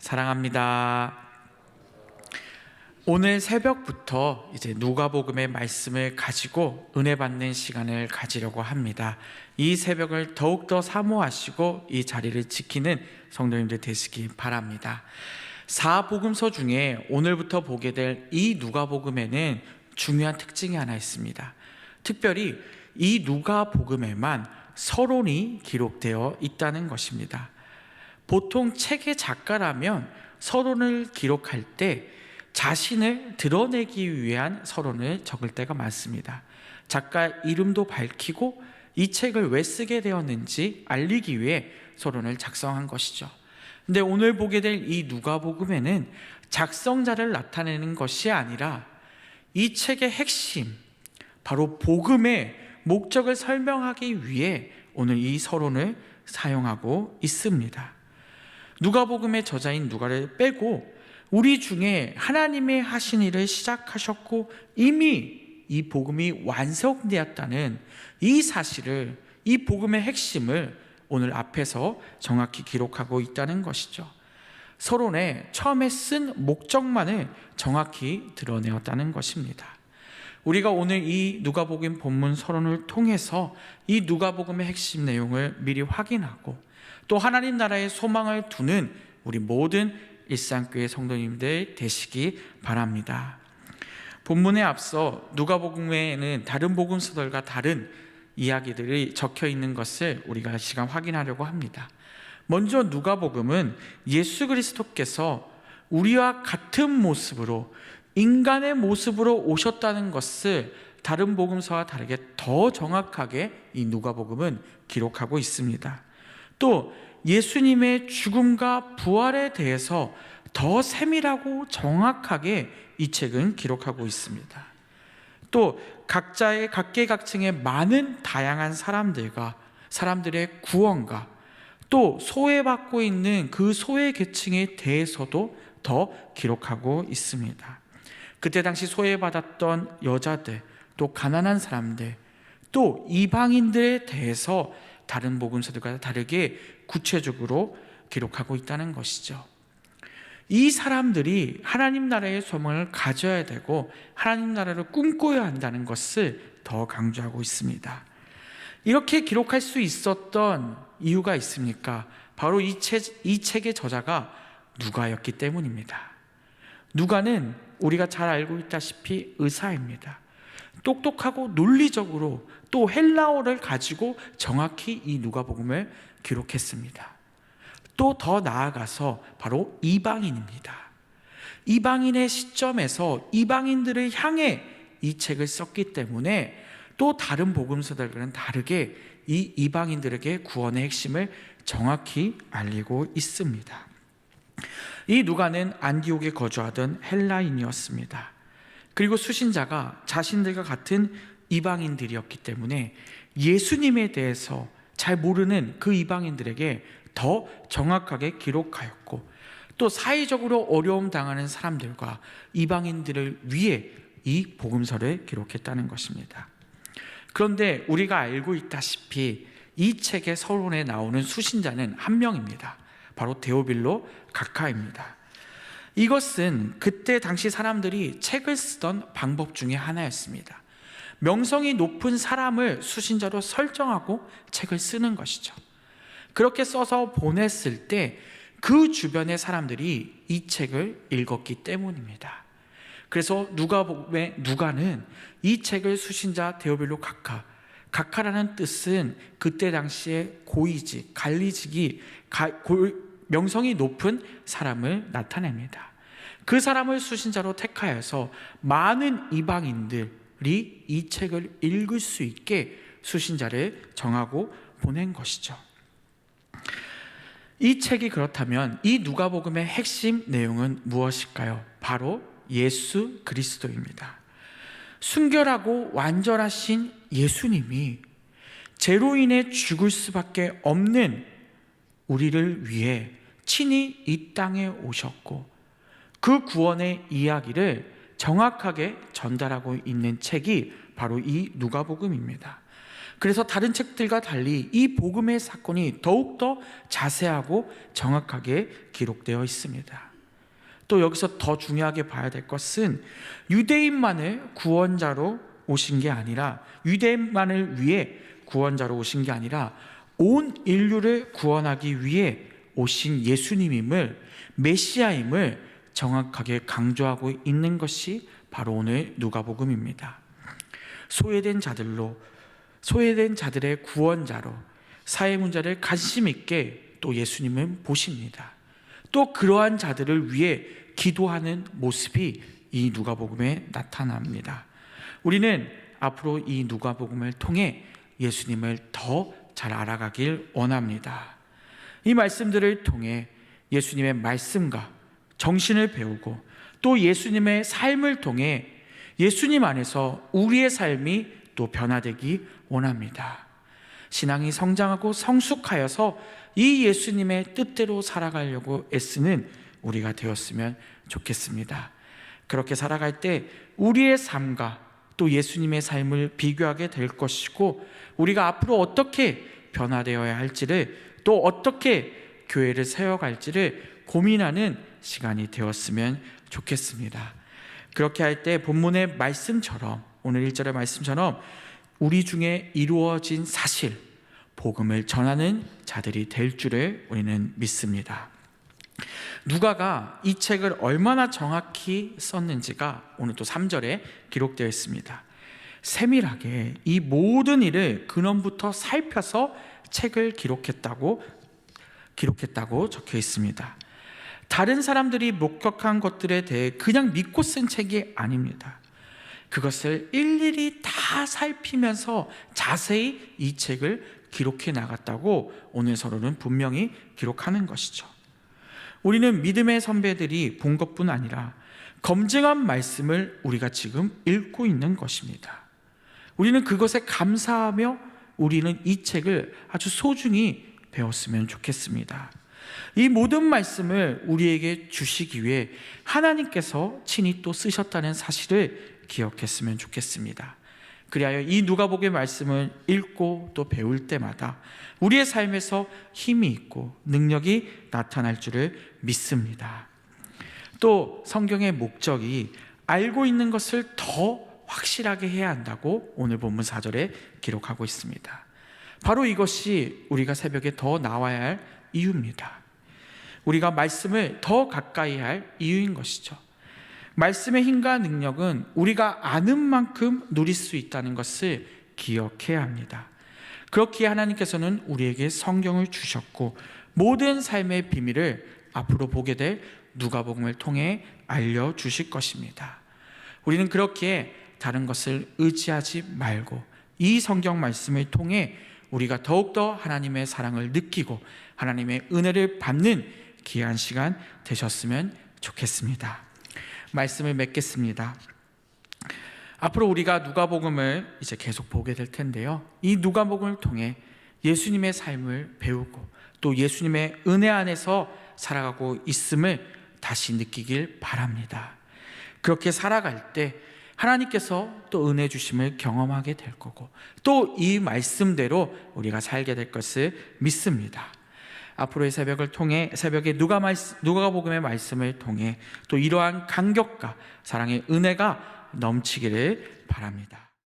사랑합니다. 오늘 새벽부터 이제 누가복음의 말씀을 가지고 은혜 받는 시간을 가지려고 합니다. 이 새벽을 더욱더 사모하시고 이 자리를 지키는 성도님들 되시기 바랍니다. 4복음서 중에 오늘부터 보게 될 이 누가복음에는 중요한 특징이 하나 있습니다. 특별히 이 누가복음에만 서론이 기록되어 있다는 것입니다. 보통 책의 작가라면 서론을 기록할 때 자신을 드러내기 위한 서론을 적을 때가 많습니다. 작가 이름도 밝히고 이 책을 왜 쓰게 되었는지 알리기 위해 서론을 작성한 것이죠. 근데 오늘 보게 될 이 누가복음에는 작성자를 나타내는 것이 아니라 이 책의 핵심, 바로 복음의 목적을 설명하기 위해 오늘 이 서론을 사용하고 있습니다. 누가복음의 저자인 누가를 빼고 우리 중에 하나님이 하신 일을 시작하셨고 이미 이 복음이 완성되었다는 이 사실을, 이 복음의 핵심을 오늘 앞에서 정확히 기록하고 있다는 것이죠. 서론에 처음에 쓴 목적만을 정확히 드러내었다는 것입니다. 우리가 오늘 이 누가복음 본문 서론을 통해서 이 누가복음의 핵심 내용을 미리 확인하고 또 하나님 나라의 소망을 두는 우리 모든 일상교회 성도님들 되시기 바랍니다. 본문에 앞서 누가복음에는 다른 복음서들과 다른 이야기들이 적혀 있는 것을 우리가 시간 확인하려고 합니다. 먼저 누가복음은 예수 그리스도께서 우리와 같은 모습으로, 인간의 모습으로 오셨다는 것을 다른 복음서와 다르게 더 정확하게 이 누가복음은 기록하고 있습니다. 또 예수님의 죽음과 부활에 대해서 더 세밀하고 정확하게 이 책은 기록하고 있습니다. 또 각계각층의 많은 다양한 사람들의 구원과 또 소외받고 있는 그 소외 계층에 대해서도 더 기록하고 있습니다. 그때 당시 소외받았던 여자들, 또 가난한 사람들, 또 이방인들에 대해서 다른 복음서들과 다르게 구체적으로 기록하고 있다는 것이죠. 이 사람들이 하나님 나라의 소망을 가져야 되고 하나님 나라를 꿈꿔야 한다는 것을 더 강조하고 있습니다. 이렇게 기록할 수 있었던 이유가 있습니까? 바로 이 책의 저자가 누가였기 때문입니다. 누가는 우리가 잘 알고 있다시피 의사입니다. 똑똑하고 논리적으로 또 헬라어를 가지고 정확히 이 누가복음을 기록했습니다. 또 더 나아가서 바로 이방인입니다. 이방인의 시점에서 이방인들을 향해 이 책을 썼기 때문에 또 다른 복음서들과는 다르게 이 이방인들에게 구원의 핵심을 정확히 알리고 있습니다. 이 누가는 안디옥에 거주하던 헬라인이었습니다. 그리고 수신자가 자신들과 같은 이방인들이었기 때문에 예수님에 대해서 잘 모르는 그 이방인들에게 더 정확하게 기록하였고 또 사회적으로 어려움 당하는 사람들과 이방인들을 위해 이 복음서를 기록했다는 것입니다. 그런데 우리가 알고 있다시피 이 책의 서론에 나오는 수신자는 한 명입니다. 바로 데오빌로 각하입니다. 이것은 그때 당시 사람들이 책을 쓰던 방법 중에 하나였습니다. 명성이 높은 사람을 수신자로 설정하고 책을 쓰는 것이죠. 그렇게 써서 보냈을 때 그 주변의 사람들이 이 책을 읽었기 때문입니다. 그래서 누가는 이 책을 수신자 데오빌로 각하라는 뜻은 그때 당시에 고위직, 관리직이 명성이 높은 사람을 나타냅니다. 그 사람을 수신자로 택하여서 많은 이방인들이 이 책을 읽을 수 있게 수신자를 정하고 보낸 것이죠. 이 책이 그렇다면 이 누가복음의 핵심 내용은 무엇일까요? 바로 예수 그리스도입니다. 순결하고 완전하신 예수님이 죄로 인해 죽을 수밖에 없는 우리를 위해 친히 이 땅에 오셨고 그 구원의 이야기를 정확하게 전달하고 있는 책이 바로 이 누가복음입니다. 그래서 다른 책들과 달리 이 복음의 사건이 더욱더 자세하고 정확하게 기록되어 있습니다. 또 여기서 더 중요하게 봐야 될 것은 유대인만을 구원자로 오신 게 아니라, 유대인만을 위해 구원자로 오신 게 아니라 온 인류를 구원하기 위해 오신 예수님임을, 메시아임을 정확하게 강조하고 있는 것이 바로 오늘 누가복음입니다. 소외된 자들의 구원자로 사회 문제를 관심 있게 또 예수님은 보십니다. 또 그러한 자들을 위해 기도하는 모습이 이 누가복음에 나타납니다. 우리는 앞으로 이 누가복음을 통해 예수님을 더 잘 알아가길 원합니다. 이 말씀들을 통해 예수님의 말씀과 정신을 배우고 또 예수님의 삶을 통해 예수님 안에서 우리의 삶이 또 변화되기 원합니다. 신앙이 성장하고 성숙하여서 이 예수님의 뜻대로 살아가려고 애쓰는 우리가 되었으면 좋겠습니다. 그렇게 살아갈 때 우리의 삶과 또 예수님의 삶을 비교하게 될 것이고, 우리가 앞으로 어떻게 변화되어야 할지를, 또 어떻게 교회를 세워갈지를 고민하는 시간이 되었으면 좋겠습니다. 그렇게 할 때 본문의 말씀처럼, 오늘 1절의 말씀처럼 우리 중에 이루어진 사실, 복음을 전하는 자들이 될 줄을 우리는 믿습니다. 누가가 이 책을 얼마나 정확히 썼는지가 오늘 또 3절에 기록되어 있습니다. 세밀하게 이 모든 일을 근원부터 살펴서 책을 기록했다고 적혀 있습니다. 다른 사람들이 목격한 것들에 대해 그냥 믿고 쓴 책이 아닙니다. 그것을 일일이 다 살피면서 자세히 이 책을 기록해 나갔다고 오늘 서론은 분명히 기록하는 것이죠. 우리는 믿음의 선배들이 본 것뿐 아니라 검증한 말씀을 우리가 지금 읽고 있는 것입니다. 우리는 그것에 감사하며 우리는 이 책을 아주 소중히 배웠으면 좋겠습니다. 이 모든 말씀을 우리에게 주시기 위해 하나님께서 친히 또 쓰셨다는 사실을 기억했으면 좋겠습니다. 그리하여 이 누가복음의 말씀을 읽고 또 배울 때마다 우리의 삶에서 힘이 있고 능력이 나타날 줄을 믿습니다. 또 성경의 목적이 알고 있는 것을 더 확실하게 해야 한다고 오늘 본문 4절에 기록하고 있습니다. 바로 이것이 우리가 새벽에 더 나와야 할 이유입니다. 우리가 말씀을 더 가까이 할 이유인 것이죠. 말씀의 힘과 능력은 우리가 아는 만큼 누릴 수 있다는 것을 기억해야 합니다. 그렇기에 하나님께서는 우리에게 성경을 주셨고 모든 삶의 비밀을 앞으로 보게 될 누가복음을 통해 알려주실 것입니다. 우리는 그렇기에 다른 것을 의지하지 말고 이 성경 말씀을 통해 우리가 더욱더 하나님의 사랑을 느끼고 하나님의 은혜를 받는 귀한 시간 되셨으면 좋겠습니다. 말씀을 맺겠습니다. 앞으로 우리가 누가복음을 이제 계속 보게 될 텐데요, 이 누가복음을 통해 예수님의 삶을 배우고 또 예수님의 은혜 안에서 살아가고 있음을 다시 느끼길 바랍니다. 그렇게 살아갈 때 하나님께서 또 은혜 주심을 경험하게 될 거고 또 이 말씀대로 우리가 살게 될 것을 믿습니다. 앞으로의 새벽을 통해, 새벽에 누가복음의 말씀을 통해 또 이러한 감격과 사랑의 은혜가 넘치기를 바랍니다.